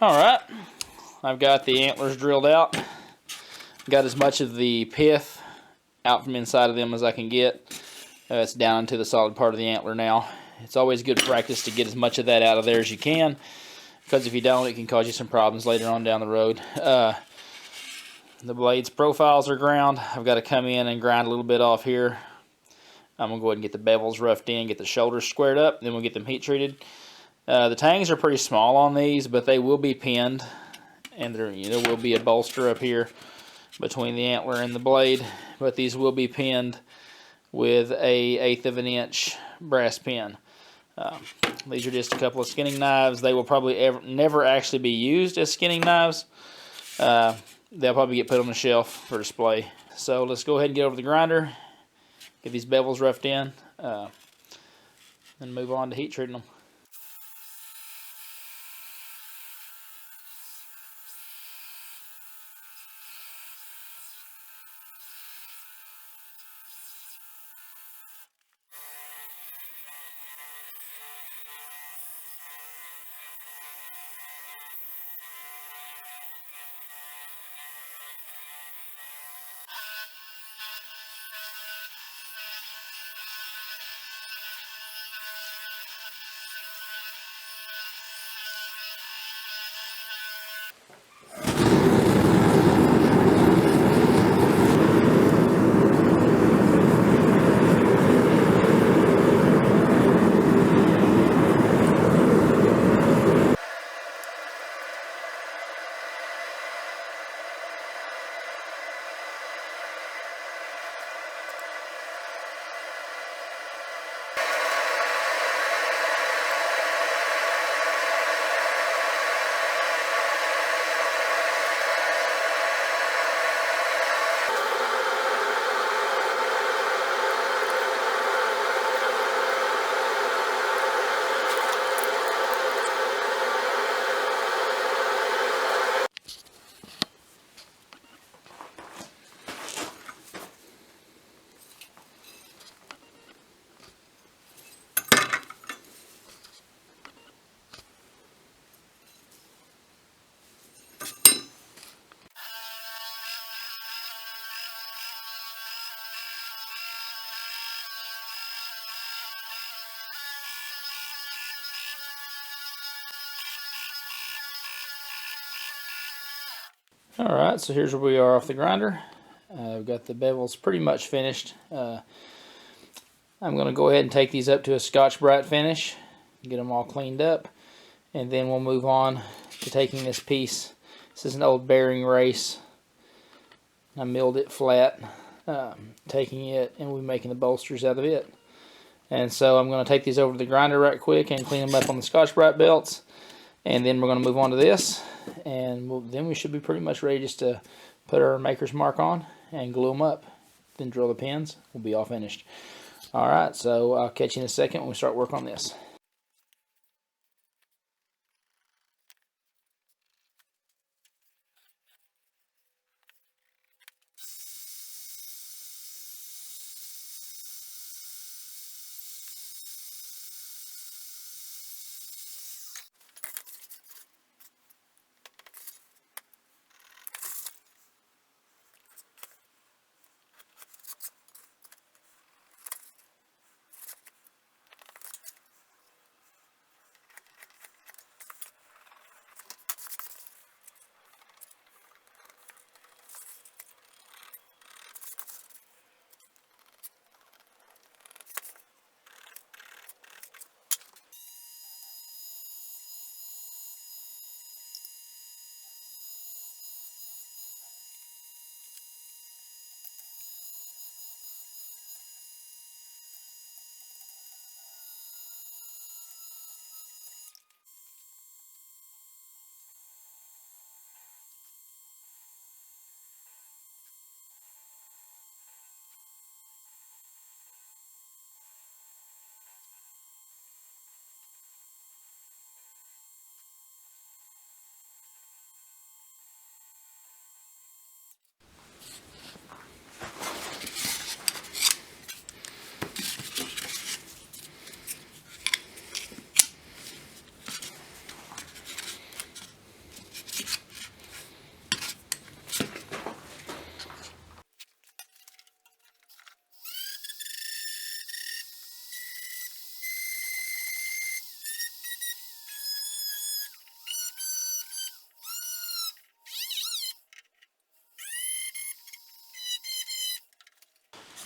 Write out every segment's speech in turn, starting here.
Alright, I've got the antlers drilled out. Got as much of the pith out from inside of them as I can get. It's down into the solid part of the antler now. It's always good practice to get as much of that out of there as you can, because if you don't, it can cause you some problems later on down the road. The blades profiles are ground. I've got to come in and grind a little bit off here. I'm going to go ahead and get the bevels roughed in, get the shoulders squared up, then we'll get them heat treated. The tangs are pretty small on these, but they will be pinned, and there will be a bolster up here between the antler and the blade. but these will be pinned with a 1/8 of an inch brass pin. These are just a couple of skinning knives. They will probably never actually be used as skinning knives. They'll probably get put on the shelf for display. So let's go ahead and get over the grinder, get these bevels roughed in, and move on to heat treating them. Alright, so here's where we are off the grinder. We've got the bevels pretty much finished. I'm going to go ahead and take these up to a Scotch-Brite finish, get them all cleaned up, and then we'll move on to taking this piece. This is an old bearing race. I milled it flat, taking it, and we're making the bolsters out of it. And so I'm going to take these over to the grinder right quick and clean them up on the Scotch-Brite belts. And then we're going to move on to this, and then we should be pretty much ready just to put our maker's mark on and glue them up. Then drill the pins. We'll be all finished. Alright, so I'll catch you in a second when we start work on this.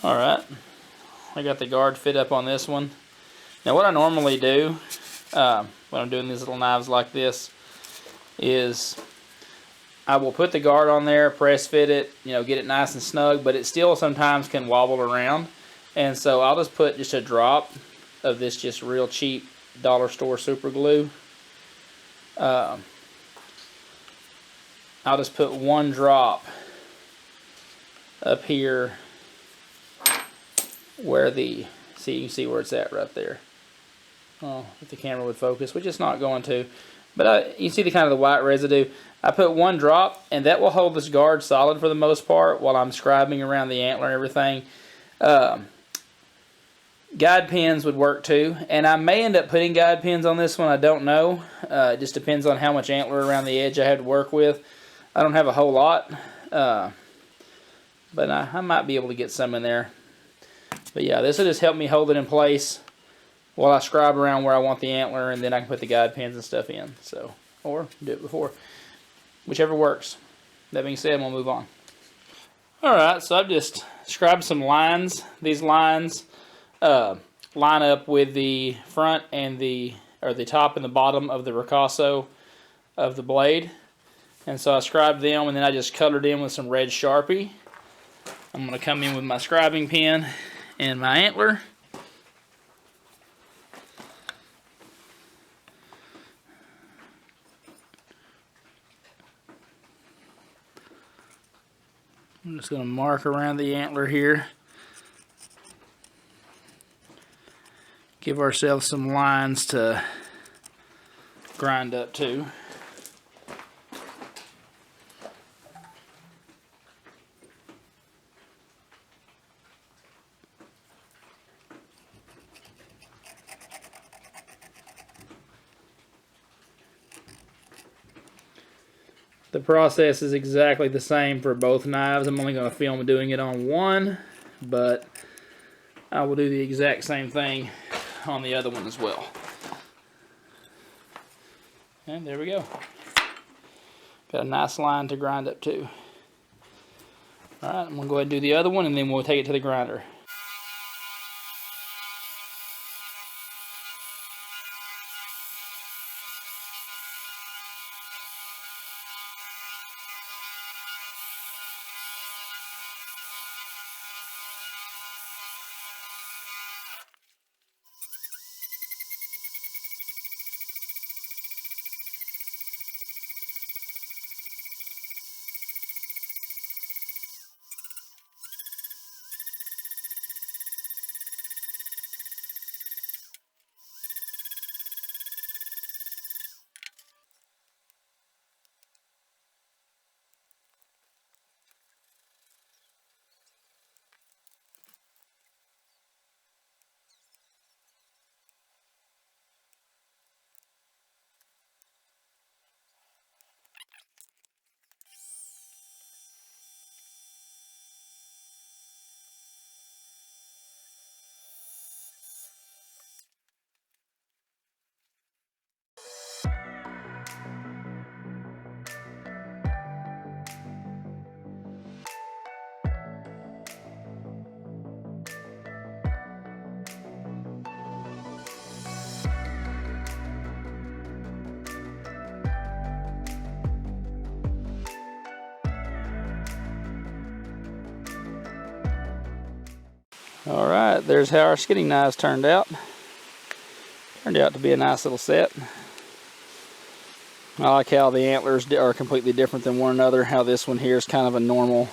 Alright, I got the guard fit up on this one. Now what I normally do when I'm doing these little knives like this is I will put the guard on there, press fit it, you know, get it nice and snug, but it still sometimes can wobble around. And so I'll just put just a drop of this just real cheap dollar store super glue. I'll just put one drop up here where the, see, you can see where it's at right there. Oh, if the camera would focus, which it's not going to. But you see the kind of the white residue. I put one drop, and that will hold this guard solid for the most part while I'm scribing around the antler and everything. Guide pins would work too, and I may end up putting guide pins on this one. I don't know. It just depends on how much antler around the edge I have to work with. I don't have a whole lot, but I might be able to get some in there. But yeah, this will just help me hold it in place while I scribe around where I want the antler, and then I can put the guide pins and stuff in. So, or do it before. Whichever works. That being said, we'll move on. Alright, so I've just scribed some lines. These lines line up with the front and the top and the bottom of the ricasso of the blade. And so I scribed them, and then I just colored in with some red Sharpie. I'm going to come in with my scribing pen and my antler. I'm just going to mark around the antler here. Give ourselves some lines to grind up to. The process is exactly the same for both knives. I'm only going to film doing it on one, but I will do the exact same thing on the other one as well. And there we go. Got a nice line to grind up to. Alright, I'm going to go ahead and do the other one, and then we'll take it to the grinder. Alright, there's how our skinning knives turned out. Turned out to be a nice little set. I like how the antlers are completely different than one another. How this one here is kind of a normal,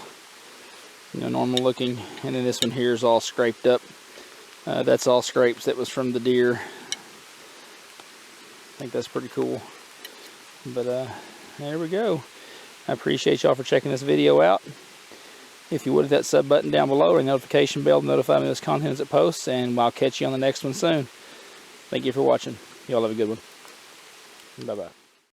normal looking, and then this one here is all scraped up. That's all scrapes that was from the deer. I think that's pretty cool. But there we go. I appreciate y'all for checking this video out. If you would, hit that sub button down below or the notification bell to notify me of this content as it posts, and I'll catch you on the next one soon. Thank you for watching. Y'all have a good one. Bye-bye.